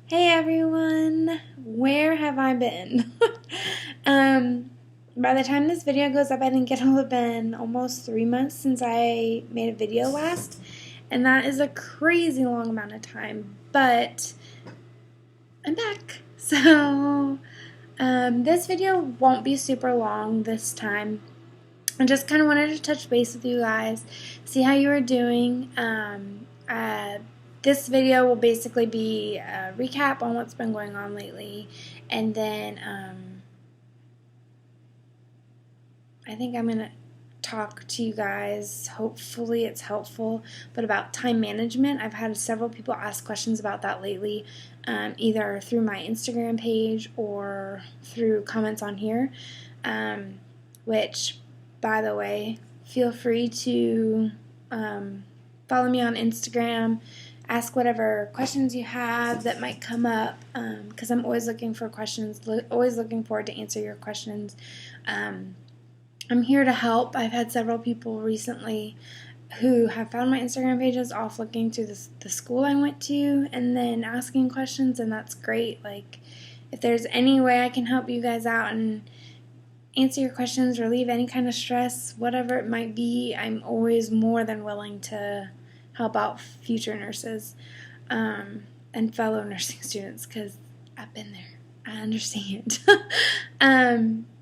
Hey everyone, where have I been? um, by the time this video goes up, I think it'll have been almost 3 months since I made a video last, and that is a crazy long amount of time, but I'm back. So, this video won't be super long this time. I just kind of wanted to touch base with you guys, see how you are doing. This video will basically be a recap on what's been going on lately, and then I think I'm going to talk to you guys, hopefully it's helpful, but about time management. I've had several people ask questions about that lately, either through my Instagram page or through comments on here, which, by the way, feel free to follow me on Instagram, ask whatever questions you have that might come up, because I'm always looking for questions, always looking forward to answer your questions. I'm here to help. I've had several people recently who have found my Instagram pages off looking through the school I went to and then asking questions, and that's great. Like, if there's any way I can help you guys out and answer your questions, relieve any kind of stress, whatever it might be, I'm always more than willing to help out future nurses and fellow nursing students, because I've been there. I understand.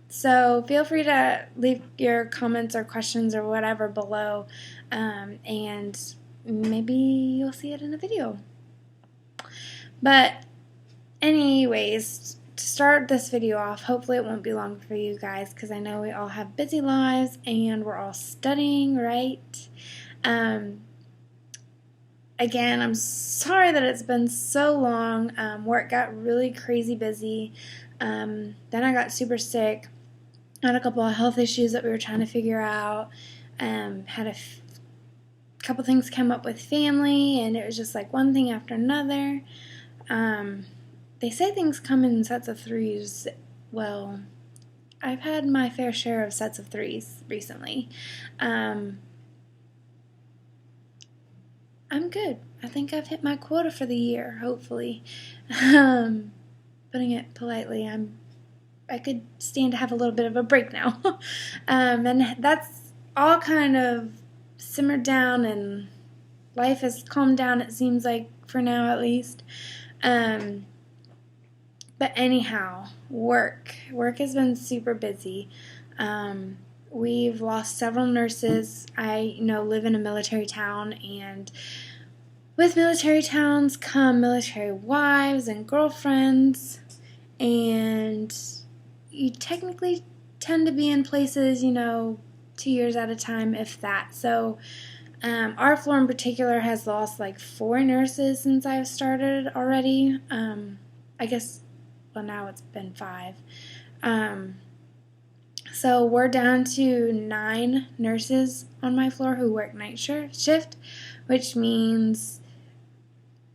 So feel free to leave your comments or questions or whatever below, and maybe you'll see it in a video. But anyways, to start this video off, hopefully it won't be long for you guys, because I know we all have busy lives and we're all studying, right? Again, I'm sorry that it's been so long. Work got really crazy busy. Then I got super sick. Had a couple of health issues that we were trying to figure out. Had a couple things come up with family, and it was just like one thing after another. They say things come in sets of threes. Well, I've had my fair share of sets of threes recently. I'm good. I think I've hit my quota for the year, hopefully. Putting it politely, I could stand to have a little bit of a break now. And that's all kind of simmered down, and life has calmed down, it seems like, for now at least. But anyhow, work has been super busy. We've lost several nurses. I live in a military town, and with military towns come military wives and girlfriends, and you technically tend to be in places, 2 years at a time, if that. So our floor in particular has lost like 4 nurses since I've started already. I guess, well, now it's been 5. So we're down to 9 nurses on my floor who work night shift, which means,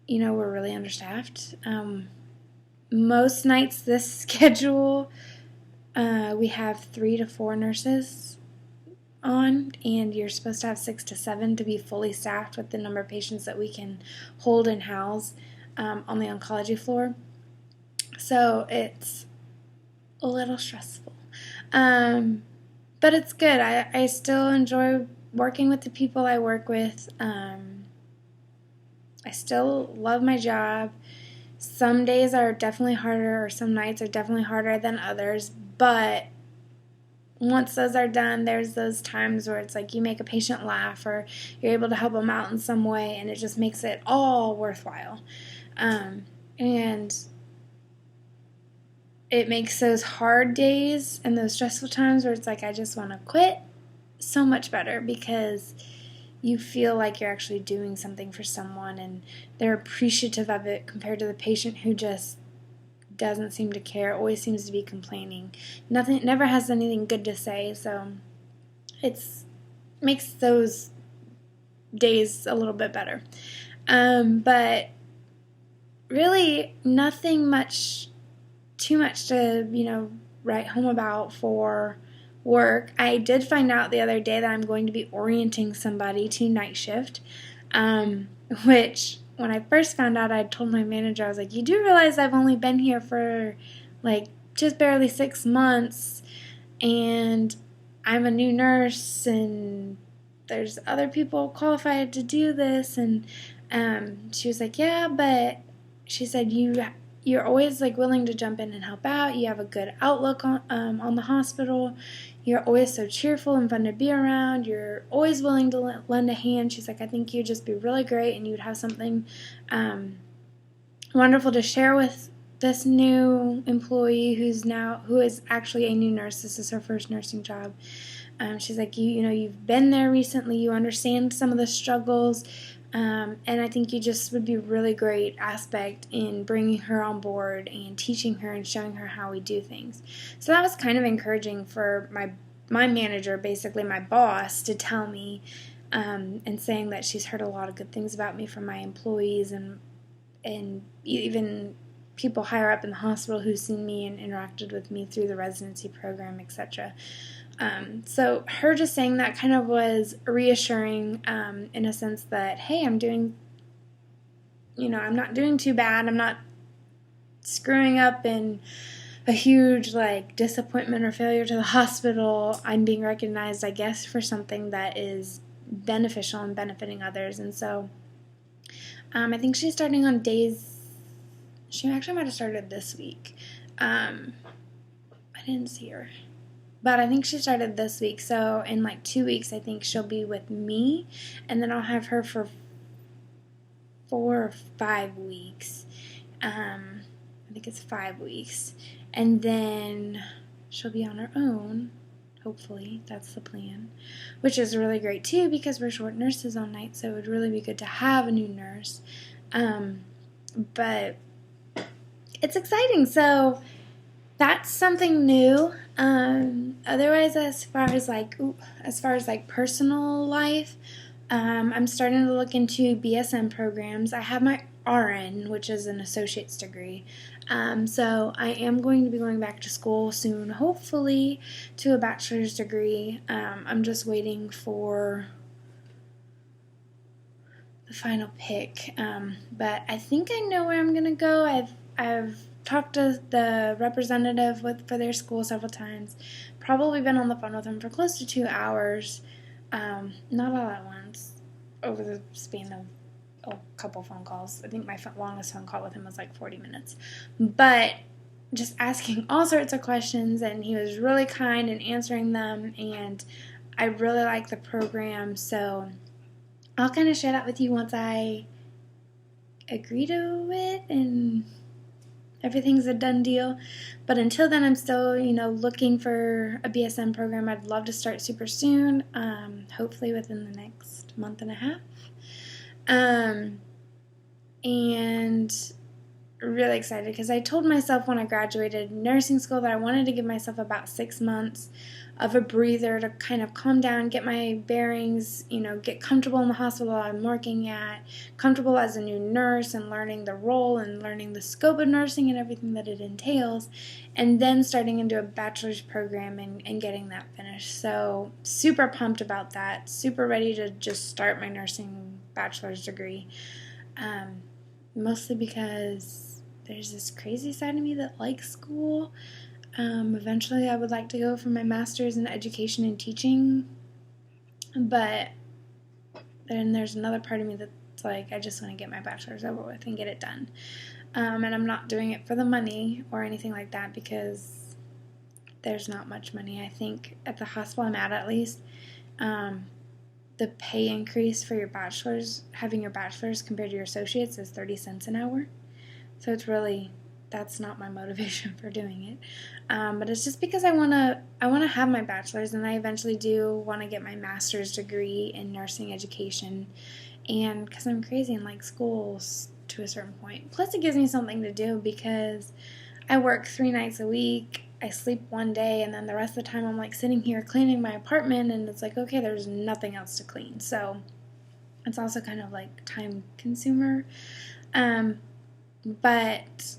we're really understaffed. Most nights this schedule, we have 3 to 4 nurses on, and you're supposed to have 6 to 7 to be fully staffed with the number of patients that we can hold and house on the oncology floor. So it's a little stressful. But it's good. I still enjoy working with the people I work with. I still love my job. Some days are definitely harder, or some nights are definitely harder than others, but once those are done, there's those times where it's like you make a patient laugh, or you're able to help them out in some way, and it just makes it all worthwhile. And it makes those hard days and those stressful times where it's like I just want to quit so much better, because you feel like you're actually doing something for someone and they're appreciative of it, compared to the patient who just doesn't seem to care, always seems to be complaining. Never has anything good to say, so it makes those days a little bit better. But really nothing too much to, write home about for work. I did find out the other day that I'm going to be orienting somebody to night shift, which when I first found out, I told my manager, I was like, you do realize I've only been here for like just barely 6 months, and I'm a new nurse, and there's other people qualified to do this. And she was like, yeah, but she said you're always like willing to jump in and help out. You have a good outlook on the hospital. You're always so cheerful and fun to be around. You're always willing to lend a hand. She's like, I think you'd just be really great, and you'd have something wonderful to share with this new employee who is actually a new nurse. This is her first nursing job. She's like, you've been there recently. You understand some of the struggles. And I think you just would be a really great aspect in bringing her on board and teaching her and showing her how we do things. So that was kind of encouraging for my manager, basically my boss, to tell me and saying that she's heard a lot of good things about me from my employees and even people higher up in the hospital who've seen me and interacted with me through the residency program, etc. So her just saying that kind of was reassuring in a sense that, hey, I'm not doing too bad. I'm not screwing up in a huge like disappointment or failure to the hospital. I'm being recognized, I guess, for something that is beneficial and benefiting others. And so I think she's starting on days. She actually might have started this week. I didn't see her. But I think she started this week, so in like 2 weeks, I think she'll be with me, and then I'll have her for 4 or 5 weeks. I think it's 5 weeks, and then she'll be on her own, hopefully. That's the plan, which is really great, too, because we're short nurses on night, so it would really be good to have a new nurse. But it's exciting, so that's something new. Otherwise, as far as personal life, I'm starting to look into BSN programs. I have my RN, which is an associate's degree. So I am going to be going back to school soon, hopefully to a bachelor's degree. I'm just waiting for the final pick. But I think I know where I'm gonna go. I've talked to the representative for their school several times. Probably been on the phone with him for close to 2 hours. Not all at once, over the span of a couple phone calls. I think my longest phone call with him was like 40 minutes. But just asking all sorts of questions, and he was really kind in answering them, and I really like the program, so I'll kind of share that with you once I agree to it and everything's a done deal. But until then, I'm still, looking for a BSN program. I'd love to start super soon, hopefully within the next month and a half. And really excited because I told myself when I graduated nursing school that I wanted to give myself about 6 months of a breather to kind of calm down, get my bearings, get comfortable in the hospital I'm working at, comfortable as a new nurse and learning the role and learning the scope of nursing and everything that it entails, and then starting into a bachelor's program and getting that finished. So super pumped about that, super ready to just start my nursing bachelor's degree, mostly because there's this crazy side of me that likes school. Eventually I would like to go for my master's in education and teaching, but then there's another part of me that's like, I just want to get my bachelor's over with and get it done. And I'm not doing it for the money or anything like that because there's not much money. I think at the hospital I'm at least, the pay increase for your bachelor's, having your bachelor's compared to your associates is 30 cents an hour. So it's really, that's not my motivation for doing it. But it's just because I want to have my bachelor's, and I eventually do want to get my master's degree in nursing education, and because I'm crazy and like schools to a certain point. Plus it gives me something to do because I work 3 nights a week, I sleep 1 day, and then the rest of the time I'm like sitting here cleaning my apartment, and it's like, okay, there's nothing else to clean. So it's also kind of like time consumer. But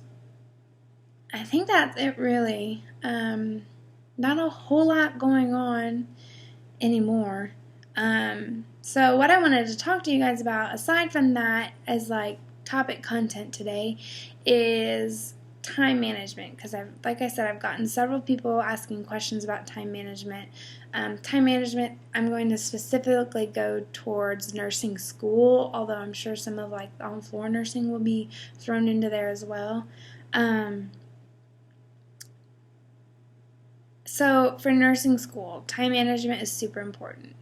I think that's it really. Not a whole lot going on anymore. So what I wanted to talk to you guys about, aside from that, as like topic content today, is time management, because like I said, I've gotten several people asking questions about time management. Time management, I'm going to specifically go towards nursing school, although I'm sure some of like on-floor nursing will be thrown into there as well. So for nursing school, time management is super important.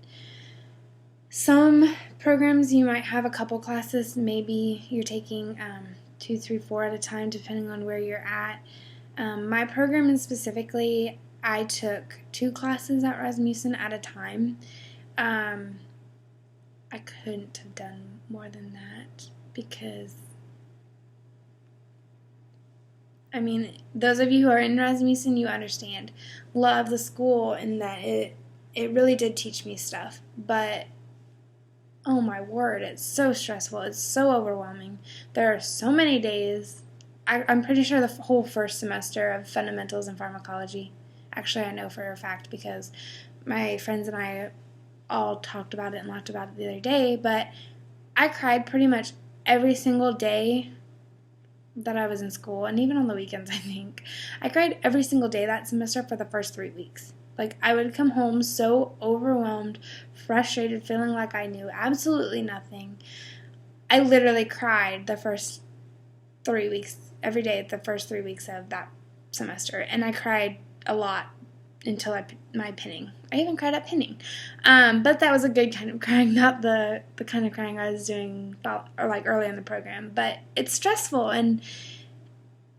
Some programs you might have a couple classes, maybe you're taking 2, 3, 4 at a time, depending on where you're at. My program specifically, I took 2 classes at Rasmussen at a time. I couldn't have done more than that because, I mean, those of you who are in Rasmussen, you understand. Love the school in that it really did teach me stuff, but oh my word, it's so stressful. It's so overwhelming. There are so many days. I'm pretty sure the whole first semester of fundamentals in pharmacology. Actually, I know for a fact because my friends and I all talked about it and laughed about it the other day, but I cried pretty much every single day that I was in school, and even on the weekends, I think. I cried every single day that semester for the first 3 weeks. Like, I would come home so overwhelmed, frustrated, feeling like I knew absolutely nothing. I literally cried the first 3 weeks, every day, the first 3 weeks of that semester. And I cried a lot until my pinning. I even cried at pinning. But that was a good kind of crying, not the kind of crying I was doing early in the program. But it's stressful, and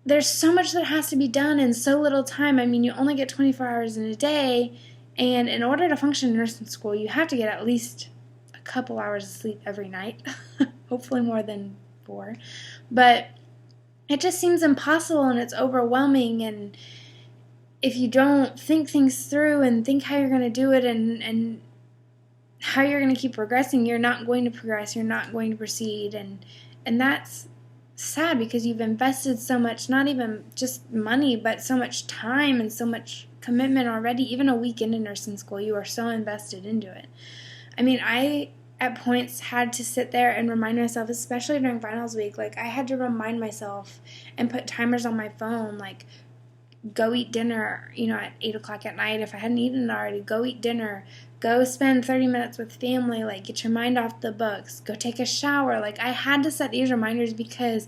there's so much that has to be done in so little time. I mean, you only get 24 hours in a day, and in order to function in nursing school, you have to get at least a couple hours of sleep every night, hopefully more than 4. But it just seems impossible, and it's overwhelming, and if you don't think things through and think how you're going to do it and how you're going to keep progressing, you're not going to progress, you're not going to proceed, and that's sad because you've invested so much, not even just money, but so much time and so much commitment already. Even a week into nursing school, you are so invested into it. I mean, I at points had to sit there and remind myself, especially during finals week, like I had to remind myself and put timers on my phone, like go eat dinner, at 8 o'clock at night. If I hadn't eaten it already, go eat dinner. Go spend 30 minutes with family, like get your mind off the books. Go take a shower. Like I had to set these reminders because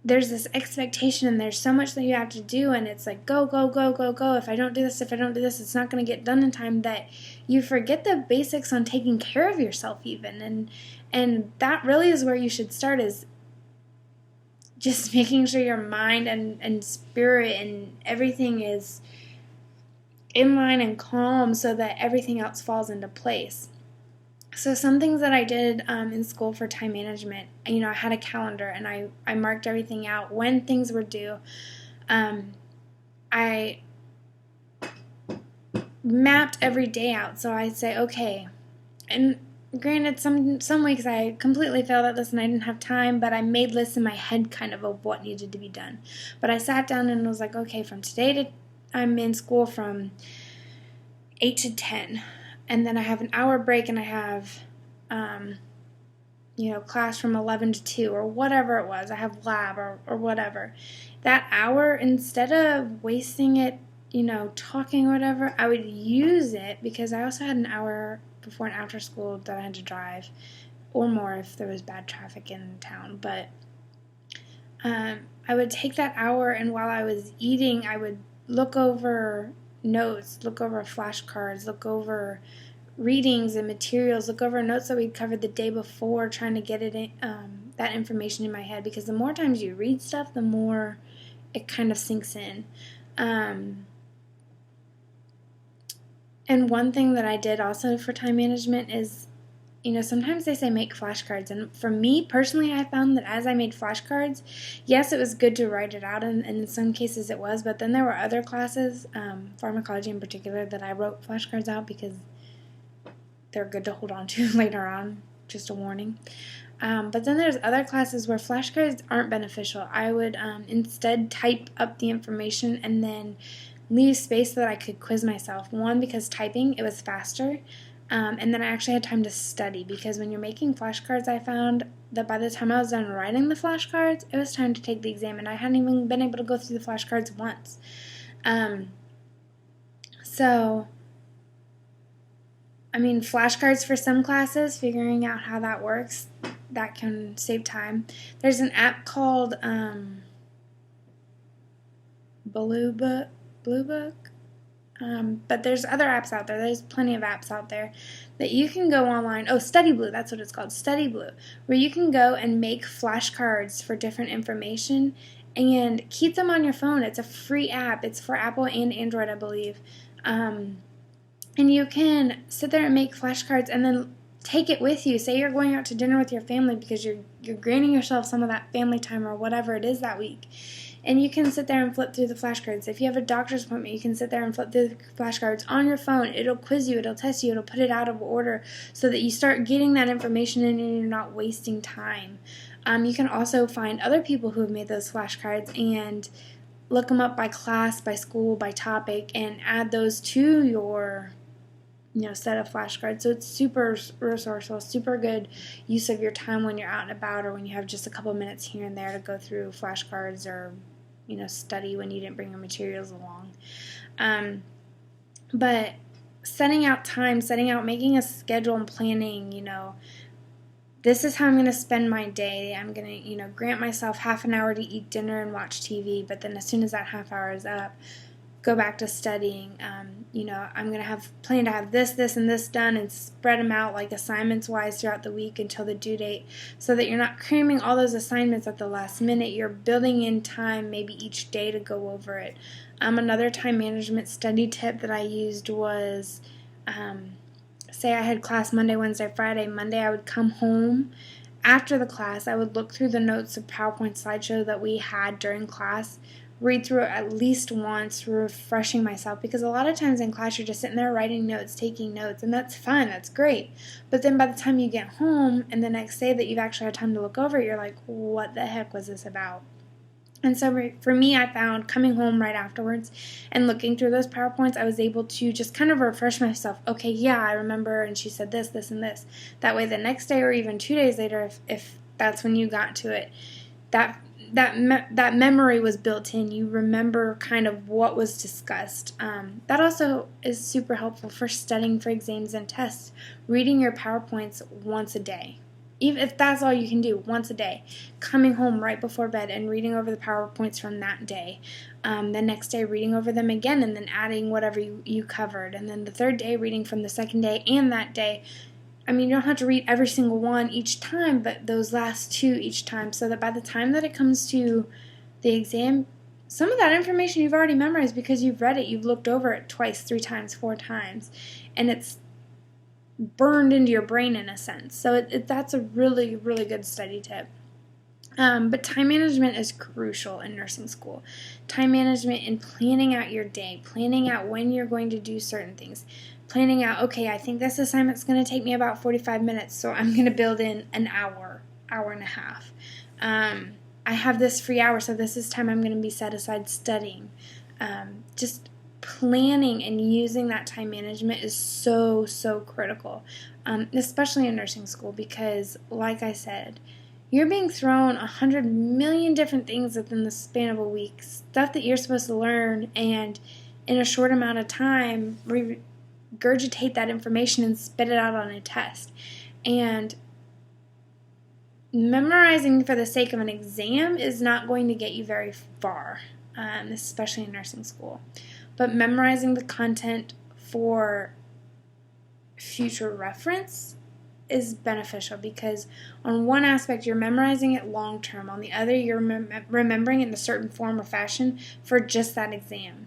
there's this expectation and there's so much that you have to do, and it's like go, go, go, go, go. If I don't do this, it's not going to get done in time, that you forget the basics on taking care of yourself even. And that really is where you should start, is just making sure your mind and spirit and everything is in line and calm so that everything else falls into place. So some things that I did in school for time management, I had a calendar and I marked everything out when things were due. I mapped every day out. So I'd say, okay, and granted, some weeks I completely failed at this and I didn't have time, but I made lists in my head kind of what needed to be done. But I sat down and was like, okay, from today to I'm in school from 8 to 10, and then I have an hour break, and I have, class from 11 to 2, or whatever it was. I have lab or whatever. That hour, instead of wasting it, talking or whatever, I would use it, because I also had an hour before and after school that I had to drive, or more if there was bad traffic in town. But I would take that hour, and while I was eating, I would look over notes, look over flashcards, look over readings and materials, look over notes that we'd covered the day before, trying to get that information in my head, because the more times you read stuff, the more it kind of sinks in. And one thing that I did also for time management is, sometimes they say make flashcards, and for me personally, I found that as I made flashcards, yes, it was good to write it out, and in some cases it was, but then there were other classes, pharmacology in particular, that I wrote flashcards out because they're good to hold on to later on, just a warning. But then there's other classes where flashcards aren't beneficial. I would instead type up the information and then leave space so that I could quiz myself. One, because typing, it was faster. And then I actually had time to study, because when you're making flashcards, I found that by the time I was done writing the flashcards, it was time to take the exam, and I hadn't even been able to go through the flashcards once. Flashcards for some classes, figuring out how that works, that can save time. There's an app called Blue Book. But there's other apps out there. There's plenty of apps out there that you can go online. Oh, Study Blue, that's what it's called, Study Blue, where you can go and make flashcards for different information and keep them on your phone. It's a free app. It's for Apple and Android, I believe. And you can sit there and make flashcards and then take it with you. Say you're going out to dinner with your family because you're granting yourself some of that family time or whatever it is that week. And you can sit there and flip through the flashcards. If you have a doctor's appointment, you can sit there and flip through the flashcards on your phone. It'll quiz you. It'll test you. It'll put it out of order so that you start getting that information in and you're not wasting time. You can also find other people who have made those flashcards and look them up by class, by school, by topic, and add those to your set of flashcards. So it's super resourceful, super good use of your time when you're out and about, or when you have just a couple minutes here and there to go through flashcards or study when you didn't bring your materials along. But setting out time, making a schedule and planning, this is how I'm going to spend my day. I'm going to, grant myself half an hour to eat dinner and watch TV, but then as soon as that half hour is up, go back to studying. I'm going to plan to have this, and this done, and spread them out like assignments-wise throughout the week until the due date, so that you're not cramming all those assignments at the last minute. You're building in time maybe each day to go over it. Another time management study tip that I used was, say I had class Monday, Wednesday, Friday. Monday I would come home. After the class, I would look through the notes of PowerPoint slideshow that we had during class, read through it at least once, refreshing myself, because a lot of times in class you're just sitting there writing notes, taking notes, and that's fine, that's great. But then by the time you get home and the next day that you've actually had time to look over it, you're like, what the heck was this about? And so for me, I found coming home right afterwards and looking through those PowerPoints, I was able to just kind of refresh myself. Okay, yeah, I remember, and she said this, this, and this. That way the next day or even 2 days later, if that's when you got to it, that memory was built in. You remember kind of what was discussed. That also is super helpful for studying for exams and tests. Reading your PowerPoints once a day. Even if that's all you can do, once a day. Coming home right before bed and reading over the PowerPoints from that day. The next day reading over them again and then adding whatever you covered. And then the third day reading from the second day and that day. You don't have to read every single one each time, but those last two each time, so that by the time that it comes to the exam, some of that information you've already memorized because you've read it, you've looked over it twice, 3 times, 4 times, and it's burned into your brain in a sense. So that's a really, really good study tip. But time management is crucial in nursing school. Time management in planning out your day, planning out when you're going to do certain things. Planning out, okay, I think this assignment's going to take me about 45 minutes, so I'm going to build in an hour and a half. I have this free hour, so this is time I'm going to be set aside studying. Just planning and using that time management is so, so critical, especially in nursing school, because, like I said, you're being thrown 100 million different things within the span of a week, stuff that you're supposed to learn, and in a short amount of time, regurgitate that information and spit it out on a test. And memorizing for the sake of an exam is not going to get you very far, especially in nursing school. But memorizing the content for future reference is beneficial, because on one aspect you're memorizing it long term, on the other you're remembering it in a certain form or fashion for just that exam.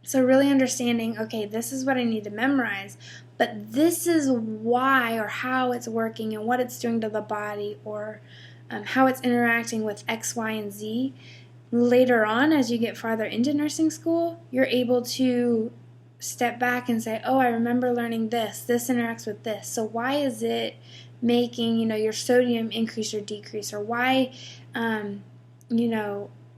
So really understanding, okay, this is what I need to memorize, but this is why or how it's working and what it's doing to the body, or how it's interacting with X, Y, and Z. Later on, as you get farther into nursing school, you're able to step back and say, oh, I remember learning this. This interacts with this. So why is it making, your sodium increase or decrease? Or why,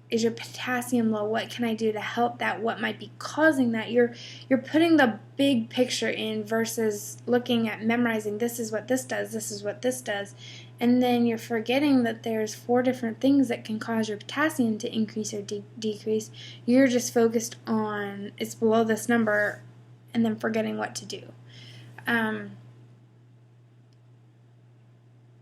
is your potassium low? What can I do to help that? What might be causing that? You're putting the big picture in versus looking at memorizing, this is what this does, this is what this does. And then you're forgetting that there's 4 different things that can cause your potassium to increase or decrease. You're just focused on it's below this number and then forgetting what to do.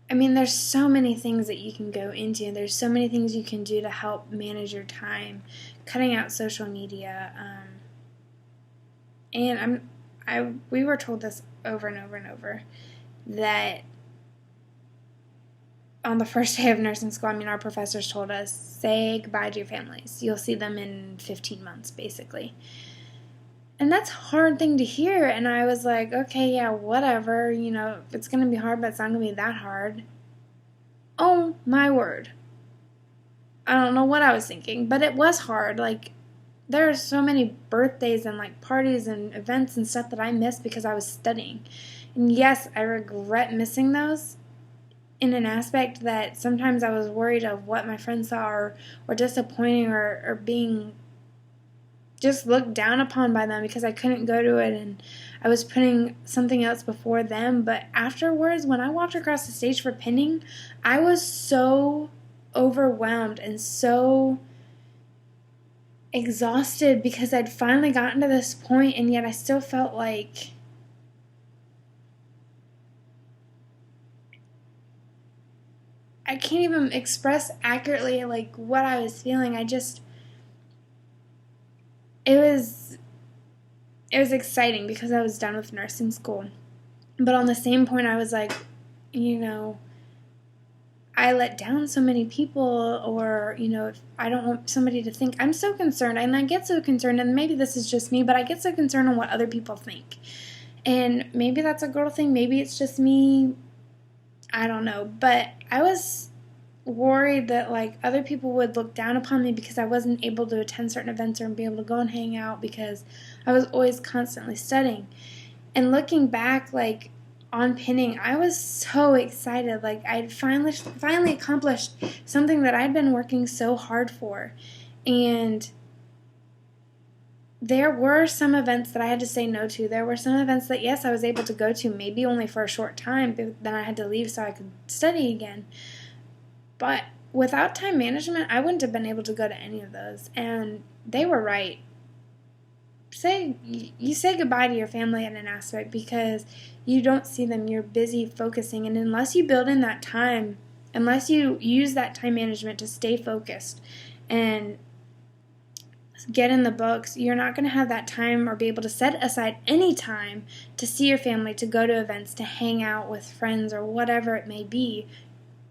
There's so many things that you can go into. There's so many things you can do to help manage your time, cutting out social media. We were told this over and over and over, that on the first day of nursing school, our professors told us, say goodbye to your families. You'll see them in 15 months, basically. And that's a hard thing to hear. And I was like, okay, yeah, whatever. It's going to be hard, but it's not going to be that hard. Oh, my word. I don't know what I was thinking, but it was hard. There are so many birthdays and, parties and events and stuff that I missed because I was studying. And yes, I regret missing those in an aspect that sometimes I was worried of what my friends saw or disappointing or being just looked down upon by them because I couldn't go to it and I was putting something else before them. But afterwards, when I walked across the stage for pinning, I was so overwhelmed and so exhausted because I'd finally gotten to this point, and yet I still felt like I can't even express accurately what I was feeling. It was exciting because I was done with nursing school. But on the same point, I was like, I let down so many people, or, I don't want somebody to think I'm so concerned. And I get so concerned, and maybe this is just me, but I get so concerned on what other people think. And maybe that's a girl thing. Maybe it's just me. I don't know. But I was worried that other people would look down upon me because I wasn't able to attend certain events or be able to go and hang out because I was always constantly studying. And looking back on pinning, I was so excited. I'd finally accomplished something that I'd been working so hard for. And there were some events that I had to say no to. There were some events that, yes, I was able to go to, maybe only for a short time, but then I had to leave so I could study again. But without time management, I wouldn't have been able to go to any of those. And they were right. You say goodbye to your family in an aspect because you don't see them. You're busy focusing. And unless you build in that time, unless you use that time management to stay focused and get in the books, you're not going to have that time or be able to set aside any time to see your family, to go to events, to hang out with friends or whatever it may be.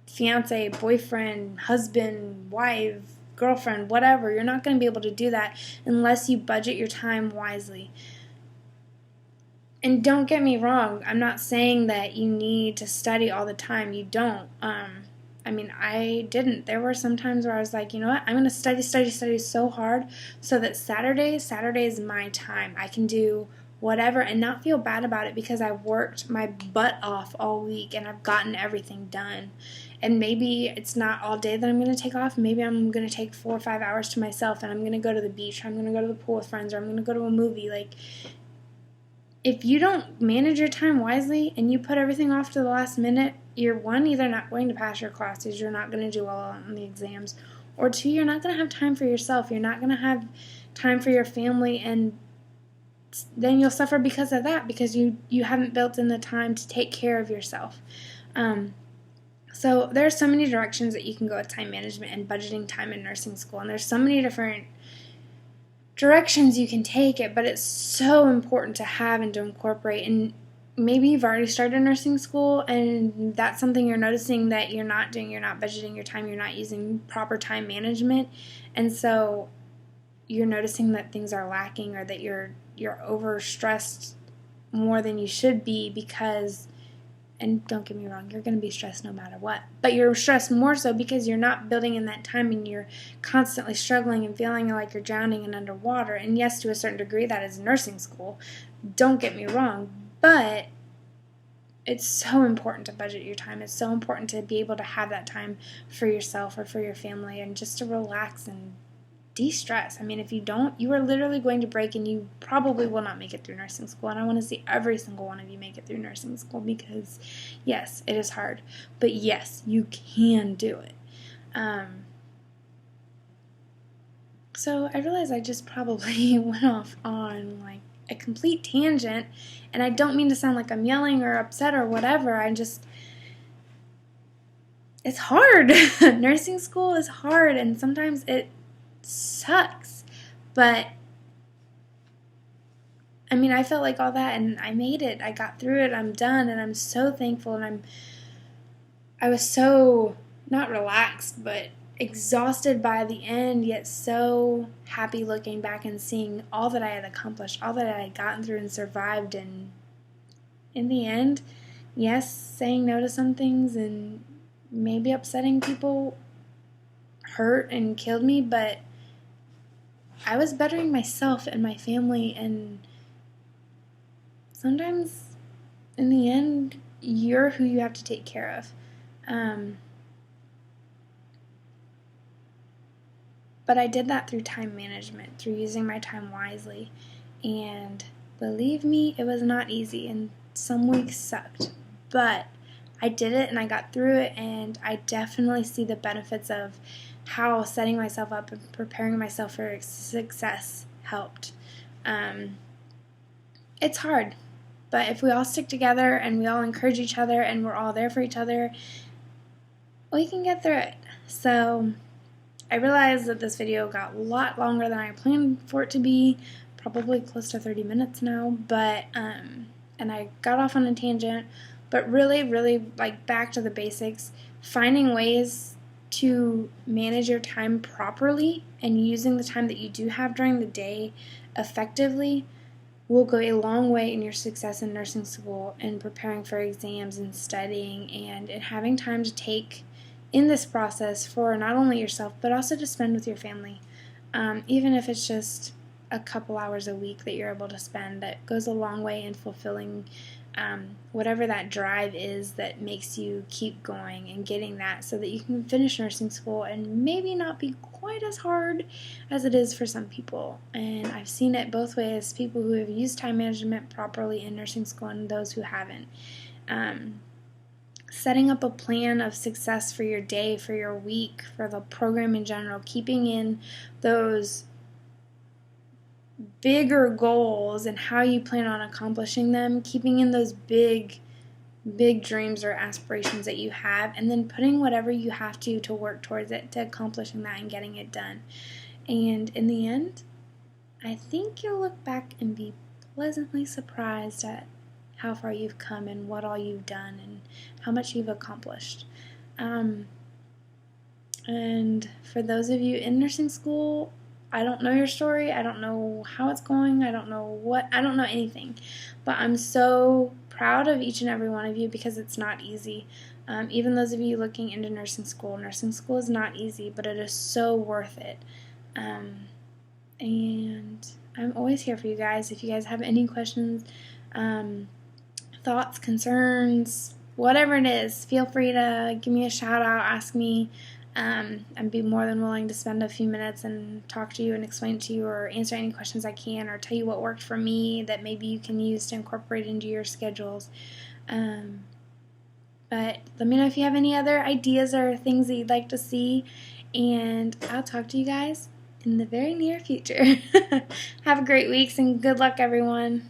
Fiance, boyfriend, husband, wife, girlfriend, whatever. You're not going to be able to do that unless you budget your time wisely. And don't get me wrong, I'm not saying that you need to study all the time. You don't. I didn't. There were some times where I was like, you know what, I'm going to study so hard so that Saturday is my time. I can do whatever and not feel bad about it because I've worked my butt off all week and I've gotten everything done. And maybe it's not all day that I'm going to take off. Maybe I'm going to take 4 or 5 hours to myself and I'm going to go to the beach, or I'm going to go to the pool with friends, or I'm going to go to a movie. If you don't manage your time wisely and you put everything off to the last minute, you're either not going to pass your classes, you're not going to do well on the exams, or 2, you're not going to have time for yourself. You're not going to have time for your family, and then you'll suffer because of that, because you haven't built in the time to take care of yourself. So there are so many directions that you can go with time management and budgeting time in nursing school, and there's so many different directions you can take it, but it's so important to have and to incorporate. And maybe you've already started nursing school and that's something you're noticing that you're not doing. You're not budgeting your time. You're not using proper time management, and so you're noticing that things are lacking, or that you're overstressed more than you should be because, and don't get me wrong, you're going to be stressed no matter what, but you're stressed more so because you're not building in that time and you're constantly struggling and feeling like you're drowning and underwater. And yes, to a certain degree, that is nursing school. Don't get me wrong, but it's so important to budget your time. It's so important to be able to have that time for yourself or for your family and just to relax and de-stress. I mean, if you don't, you are literally going to break and you probably will not make it through nursing school. And I want to see every single one of you make it through nursing school because, yes, it is hard. But yes, you can do it. So I realized I just probably went off on like a complete tangent, and I don't mean to sound like I'm yelling or upset or whatever. It's hard. Nursing school is hard, and sometimes it sucks. But I mean, I felt like all that, and I made it. I got through it. I'm done, and I'm so thankful. And I was so not relaxed, but exhausted by the end, yet so happy looking back and seeing all that I had accomplished, all that I had gotten through and survived. And in the end, yes, saying no to some things and maybe upsetting people hurt and killed me, but I was bettering myself and my family, and sometimes in the end, you're who you have to take care of. But I did that through time management, through using my time wisely, and believe me, it was not easy, and some weeks sucked, but I did it and I got through it, and I definitely see the benefits of how setting myself up and preparing myself for success helped. It's hard, but if we all stick together and we all encourage each other and we're all there for each other, we can get through it. So I realized that this video got a lot longer than I planned for it to be, probably close to 30 minutes now, but and I got off on a tangent, but really like back to the basics, finding ways to manage your time properly and using the time that you do have during the day effectively will go a long way in your success in nursing school and preparing for exams and studying and having time to take in this process for not only yourself but also to spend with your family. Even if it's just a couple hours a week that you're able to spend, that goes a long way in fulfilling whatever that drive is that makes you keep going and getting that so that you can finish nursing school and maybe not be quite as hard as it is for some people. And I've seen it both ways, people who have used time management properly in nursing school and those who haven't. Setting up a plan of success for your day, for your week, for the program in general, keeping in those bigger goals and how you plan on accomplishing them, keeping in those big dreams or aspirations that you have, and then putting whatever you have to work towards it, to accomplishing that and getting it done. And in the end, I think you'll look back and be pleasantly surprised at how far you've come and what all you've done and how much you've accomplished. And for those of you in nursing school, I don't know your story. I don't know how it's going. I don't know anything. But I'm so proud of each and every one of you because it's not easy. Even those of you looking into nursing school is not easy, but it is so worth it. And I'm always here for you guys. If you guys have any questions, thoughts, concerns, whatever it is, feel free to give me a shout out, ask me. I'd be more than willing to spend a few minutes and talk to you and explain to you or answer any questions I can or tell you what worked for me that maybe you can use to incorporate into your schedules. But let me know if you have any other ideas or things that you'd like to see, and I'll talk to you guys in the very near future. Have a great week and good luck, everyone.